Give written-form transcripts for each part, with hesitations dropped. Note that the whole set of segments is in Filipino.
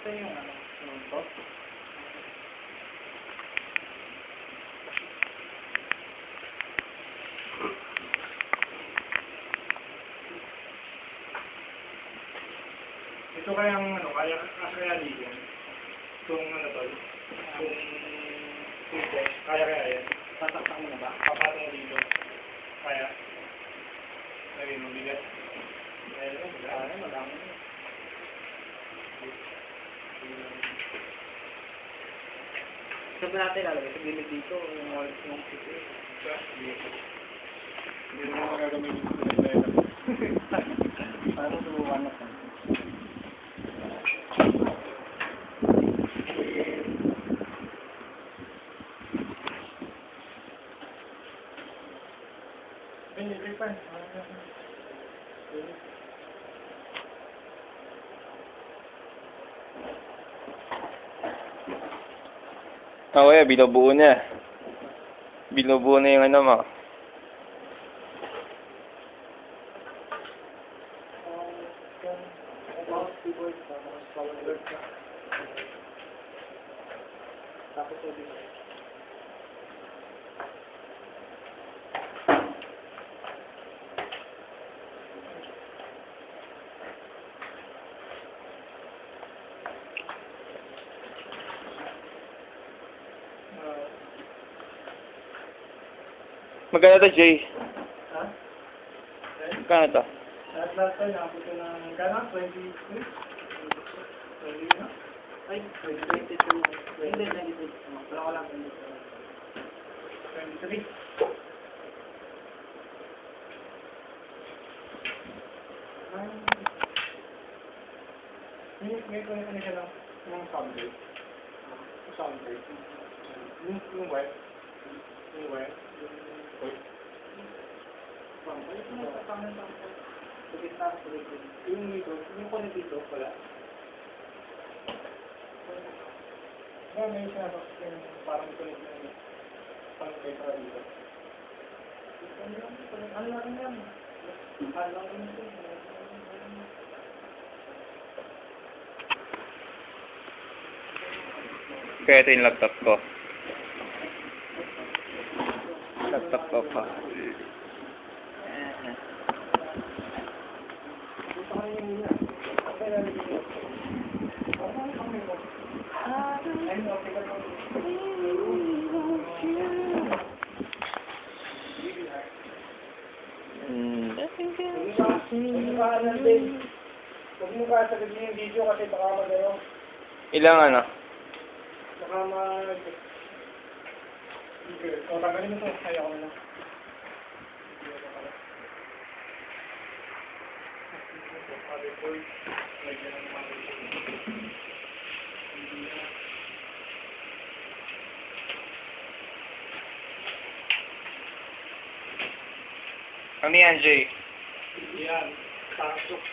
Ito yung ano, yung top. Ito kayang ano, kaya dito. Kung ano to, kung kaya yan. Tataktak mo na ba? Papatong mo dito. Kaya. Lagi mo bigat. Ayun, madami. Sabi natin lalagay sa gilid dito, yung wallet yung pito. Hindi naman magagamitin sa nila. Parang tuluan na pa. Ini tripan. Oh, yeah, binubuo niya. Binubuo na yung ano mo. Magkano to, Jay? Ha? Magkano to? Lahat tayo, nakapot ko ng gana, 23? 20 na? Ay, 22. Hindi, 22. Wala ko lang, 23. May kanya siya ng soundbreak. Soundbreak. Yung wet. Yung wet. Yung dito, yung kulit dito, wala. May sinasok yung parang kulit na yun. Parang kayo para dito. Ano lang yan? Ano lang yan? Kaya ito yung laptop ko. Laptop ko pa. Huwag mo ka sabihin yung video kasi baka magayo. Ilang ano? Baka o, tanggalin mo ito. Ayaw ko na. Ano yan, Jay? Yan. Pasok.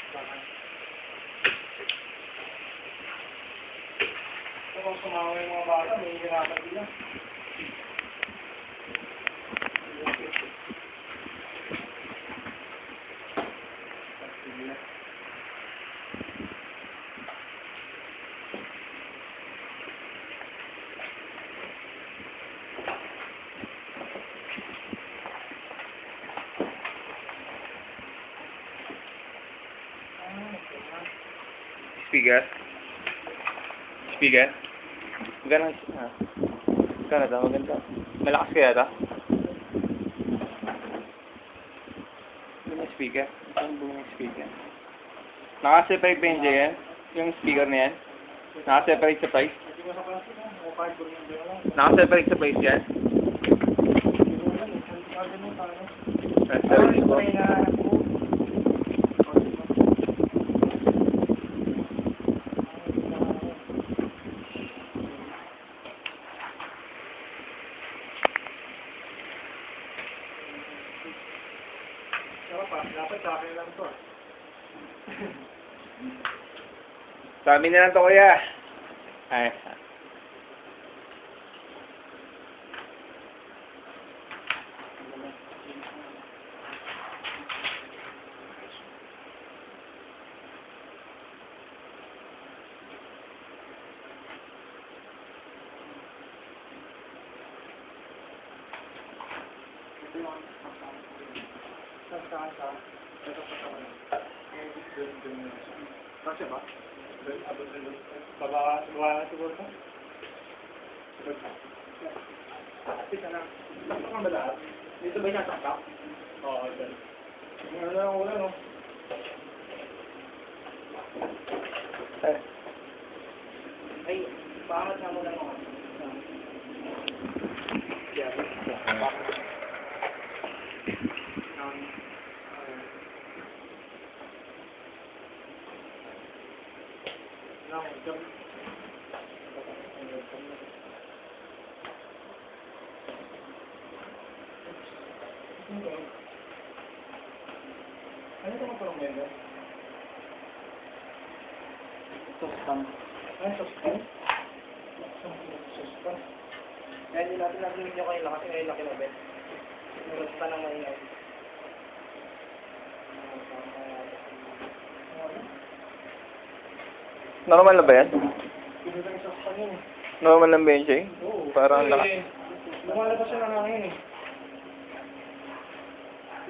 Kung sumawa yung mga bata, may hirapan nila. Speaker? Speaker? Maganda. Maganda to, maganda. Malakas kaya to? Ano yung speaker? Saan ba yung speaker? Naka-separate ba yung yan? Yung speaker na yan? Naka-separate sa price? Naka-separate sa price yan? Separate po. Dapat sa akin lang ito. Sa amin na lang to, kuya. Ay. Kasi ba? Baba na siguro ka? Kasi na. Sakto ka ba lahat? Dito ba yung nasakta? Oo, dyan. Ano lang wala, no? Ay, pangat na muna mo. Yeah. Ano ito mga member? Sustan. Ano sustan? Sustan. Kaya hindi natin narinig nyo kayo kasi ngayon na kinabit. Sustan ang maingay. Normal na ba yan? Hindi tayo sustan yun. Normal lang ba yun, Jay? Oo. Parang ang Kasi, lumalabas siya ng hangin eh.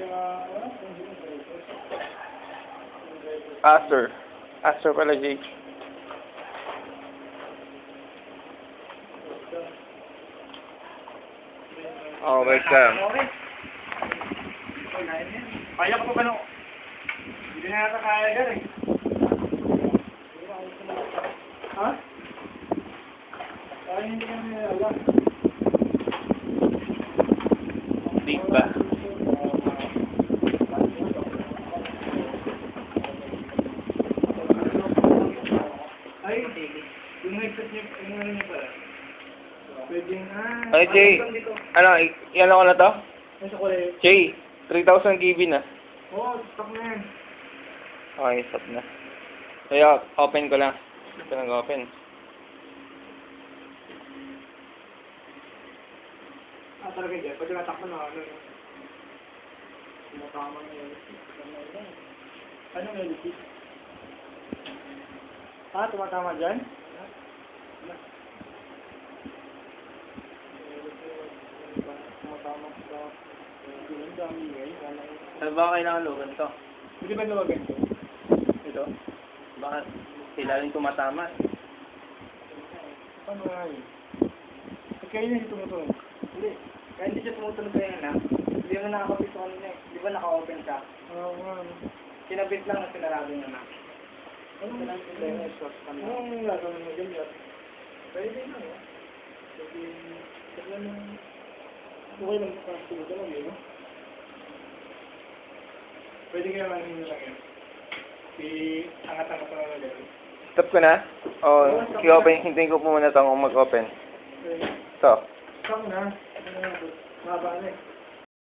Kaya, Aster pala, Jay. Oh, wait ka. okay. Kaya ko pa no. Hindi na yata kaya gan eh. Ha? Kaya hindi ka na alam. Deep ba? Ay, yung headset niya, yung ano niya pala. Pwedeng, Ay, Jay. Ano, yan ako na to? Nasa kulay. Jay, 3,000 GB na. Oo, stock na yan. Okay, stop na. Kaya, open ko lang. Ito nag-open. Talaga dyan. Pag natakpan na ano. Tumatama na yun. Anong LC? Tumatama dyan? Tumatama sa... Ang dami ngayon. Ano ba kailangan lugan to? Hindi ba nawagan ko? Ito? Bakit? Kailangan tumatama. Paano nga yun? Kaya yun yung tumutunog. Hindi. Kaya hindi siya tumutunog kaya na. Hindi mo nakakapit sa kanina eh. Di ba naka-open ka? Oo nga. Kinabit lang na sinarado niya na. Ano mo lang yung yung short ka na? Anong gagawin mo dyan? Pwede na no? Pwede na okay lang sa pagkakas ko lang yun. Pwede kaya lang yun lang yun. Angat-angat na lang yun. Stop ko na? O, i-open. Hintayin ko po muna itong mag-open. Okay. Ito. Stop na. Mahaba na eh.